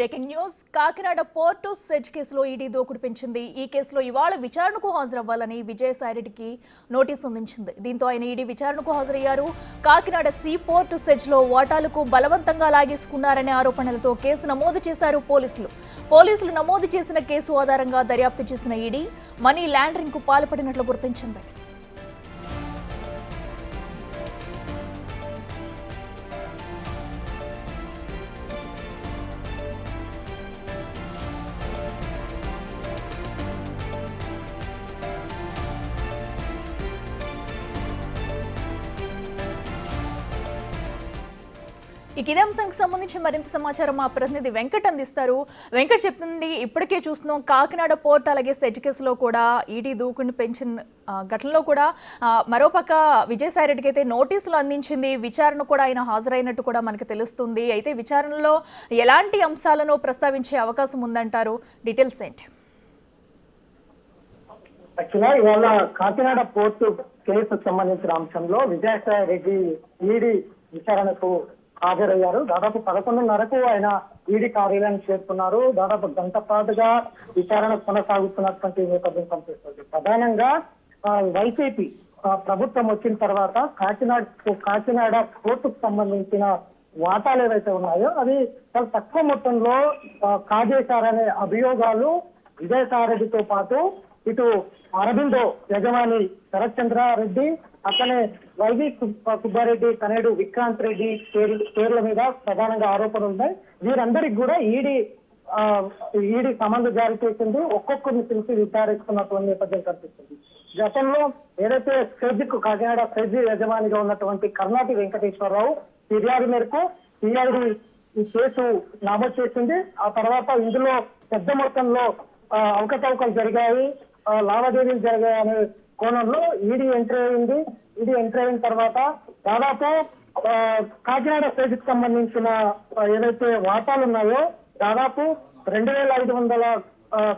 Breaking news Kakinada port SEZ కేసులో ED దూకుడు పెంచింది. ఈ కేసులో ఇవాళ విచారణకు హాజరవ్వాలని విజయసాయిరెడ్డికి నోటీసు అందించింది. దీంతో ఆయన ఈడీ విచారణకు హాజరయ్యారు. కాకినాడ సీ పోర్టు సెజ్ లో వాటాలకు బలవంతంగా లాగేసుకున్నారనే ఆరోపణలతో కేసు నమోదు చేశారు పోలీసులు నమోదు చేసిన కేసు ఆధారంగా దర్యాప్తు చేసిన ఈడీ మనీ లాండరింగ్ కు పాల్పడినట్లు గుర్తించింది. ఇదే అంశానికి సంబంధించి మరింత సమాచారం మా ప్రతినిధి వెంకట్ అందిస్తారు. వెంకట్ చెప్తుంది, ఇప్పటికే చూస్తున్నాం కాకినాడ పోర్ట్ అలాగే సెజ్ కేసులో కూడా ఈడీ దూకుని పెంచిన ఘటనలో కూడా మరోపక్క విజయసాయిరెడ్డికి అయితే నోటీసులు అందించింది. విచారణ కూడా ఆయన హాజరైనట్టు కూడా మనకు తెలుస్తుంది. అయితే విచారణలో ఎలాంటి అంశాలను ప్రస్తావించే అవకాశం ఉందంటారు? డీటెయిల్స్ ఏంటి? ఇవాళ కాకినాడ పోర్టు కేసుకు సంబంధించిన అంశంలో విజయసాయిరెడ్డి ఈడీ విచారణకు హాజరయ్యారు. దాదాపు 11:30కు ఆయన ఈడీ కార్యాలయానికి చేరుకున్నారు. దాదాపు గంట పాటుగా విచారణ కొనసాగుతున్నటువంటి నేపథ్యం కనిపిస్తుంది. ప్రధానంగా వైసీపీ ప్రభుత్వం వచ్చిన తర్వాత కాకినాడ పోర్టుకు సంబంధించిన వాటాలు ఏవైతే ఉన్నాయో అవి చాలా తక్కువ మొత్తంలో కాజేశారనే అభియోగాలు విజయసాయిరెడ్డితో పాటు ఇటు అరబిందో యజమాని శరత్ చంద్రారెడ్డి, అట్లనే వైవి సుబ్బారెడ్డి, తనేడు విక్రాంత్ రెడ్డి పేర్ల మీద ప్రధానంగా ఆరోపణలు ఉన్నాయి. వీరందరికి కూడా ఈడీ సమన్లు జారీ చేసింది. ఒక్కొక్కరిని పిలిచి విచారిస్తున్నటువంటి నేపథ్యం కనిపిస్తుంది. గతంలో ఏదైతే కాకినాడ సెజ్ యజమానిగా ఉన్నటువంటి కర్ణాటి వెంకటేశ్వరరావు ఫిర్యాదు మేరకు సిఐడి ఈ కేసు నమోదు చేసింది. ఆ తర్వాత ఇందులో పెద్ద మొత్తంలో అవకతవకలు జరిగాయి, లావాదేవీలు జరిగాయనే కోణంలో ఈడీ ఎంట్రీ అయింది. ఈడీ ఎంట్రీ అయిన తర్వాత దాదాపు కాకినాడ సెజ్ కి సంబంధించిన ఏదైతే వాటాలు ఉన్నాయో దాదాపు 2,500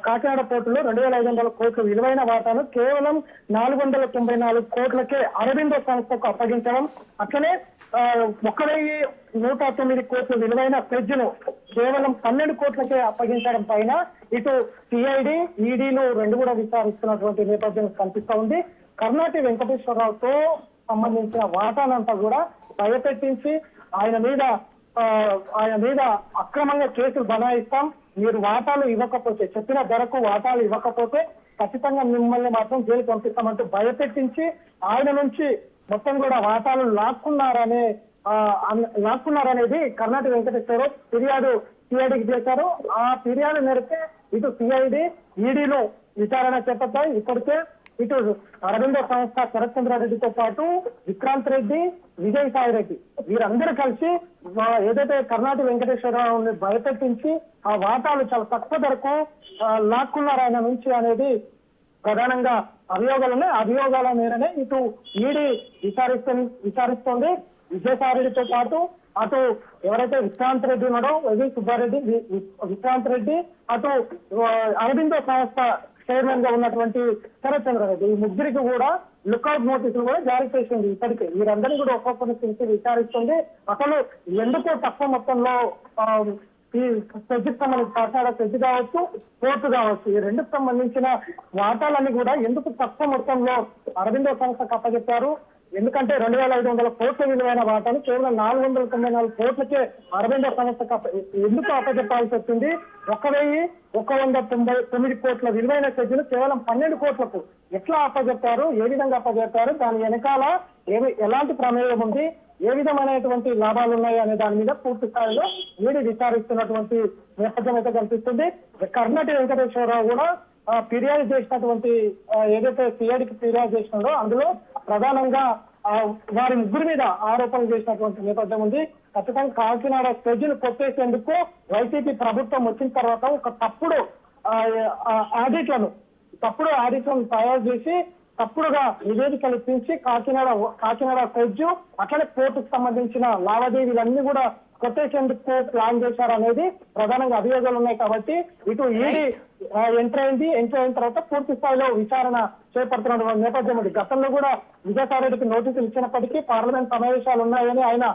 కాకినాడ పోర్టులో 2,500 కోట్ల విలువైన వాటాను కేవలం 494 కోట్లకే అరబిందో సంస్థకు అప్పగించడం, అట్లనే 1,109 కోట్ల విలువైన సెజ్ ను కేవలం 12 కోట్లకే అప్పగించడం పైన ఇటు సిఐడి ఈడీలు రెండు కూడా విచారిస్తున్నటువంటి నేపథ్యం కనిపిస్తా ఉంది. కర్ణాటి వెంకటేశ్వరరావుతో సంబంధించిన వాటానంతా కూడా భయపెట్టించి ఆయన మీద అక్రమంగా కేసులు బనాయిస్తాం, మీరు వాటాలు ఇవ్వకపోతే, చెప్పిన ధరకు వాటాలు ఇవ్వకపోతే ఖచ్చితంగా మిమ్మల్ని మాత్రం జైలు పంపిస్తామంటూ భయపెట్టించి ఆయన నుంచి మొత్తం కూడా వాటాలు లాక్కున్నారనేది కర్ణాటి వెంకటేశ్వరరావు ఫిర్యాదు సిఐడికి చేశారు. ఆ ఫిర్యాదు మేరకు ఇటు సిఐడి ఈడీలో విచారణ చేపట్టాయి. ఇప్పటికే ఇటు అరవిందో సంస్థ శరత్ చంద్రారెడ్డితో పాటు విక్రాంత్ రెడ్డి, విజయసాయిరెడ్డి వీరందరూ కలిసి ఏదైతే కర్ణాటి వెంకటేశ్వరరావుని భయపెట్టించి ఆ వాటాలు చాలా తక్కువ ధరకు లాక్కున్నారు ఆయన నుంచి అనేది ప్రధానంగా అభియోగాలు ఉన్నాయి. అభియోగాల మేరనే ఇటు ఈడీ విచారిస్తోంది. విజయసాయిరెడ్డితో పాటు అటు ఎవరైతే విక్రాంత్ రెడ్డి ఉన్నాడో వైవి సుబ్బారెడ్డి, విక్రాంత్ రెడ్డి, అటు అరబిందో సంస్థ చైర్మన్ గా ఉన్నటువంటి శరత్ చంద్రారెడ్డి, ఈ ముగ్గురికి కూడా లుకౌట్ నోటీసులు కూడా జారీ చేసింది. ఇప్పటికే వీరందరినీ కూడా ఒక్కొక్కరిని పిలిచి విచారిస్తుంది. అసలు ఎందుకు తక్కువ మొత్తంలో ఈ సెజ్కి సంబంధించి కాకినాడ సెజ్ కావచ్చు, పోర్టు కావచ్చు, ఈ రెండుకు సంబంధించిన వాటాలన్నీ కూడా ఎందుకు తక్కువ మొత్తంలో అరబిందో సంస్థకు అప్పచెప్పారు, ఎందుకంటే 2,500 కోట్ల విలువైన వాటాను కేవలం 494 కోట్లకే అరబిందో సంస్థకు ఎందుకు అప్పచెప్పాల్సి వచ్చింది, 1,199 కోట్ల విలువైన సెజ్ను కేవలం 12 కోట్లకు ఎట్లా అప్పచెప్పారు, ఏ విధంగా అప్పచెప్పారు, దాని వెనకాల ఎలాంటి ప్రమేయం ఉంది, ఏ విధమైనటువంటి లాభాలు ఉన్నాయి అనే దాని మీద పూర్తి స్థాయిలో ఈడీ విచారిస్తున్నటువంటి నేపథ్యం అయితే కనిపిస్తుంది. కర్ణాటి వెంకటేశ్వరరావు కూడా ఫిర్యాదు చేసినటువంటి ఏదైతే సిఐడికి ఫిర్యాదు చేసినాడో అందులో ప్రధానంగా వారి ముగ్గురు మీద ఆరోపణలు చేసినటువంటి నేపథ్యం ఉంది. ఖచ్చితంగా కాకినాడ సెజ్ను కొట్టేసేందుకు వైసీపీ ప్రభుత్వం వచ్చిన తర్వాత ఒక తప్పుడు ఆడిట్లను తయారు చేసి తప్పుడుగా నివేదికలు ఇప్పించి కాకినాడ సెజ్ అట్లనే పోర్టుకు సంబంధించిన లావాదేవీలన్నీ కూడా కొట్టేసేందుకు ప్లాన్ చేశారనేది ప్రధానంగా అభియోగాలు ఉన్నాయి. కాబట్టి ఇటు ఈడీ ఎంటర్ అయిన తర్వాత పూర్తి స్థాయిలో విచారణ చేపడుతున్న నేపథ్యం ఉంది. గతంలో కూడా విజయసాయిరెడ్డికి నోటీసులు ఇచ్చినప్పటికీ పార్లమెంట్ సమావేశాలు ఉన్నాయని ఆయన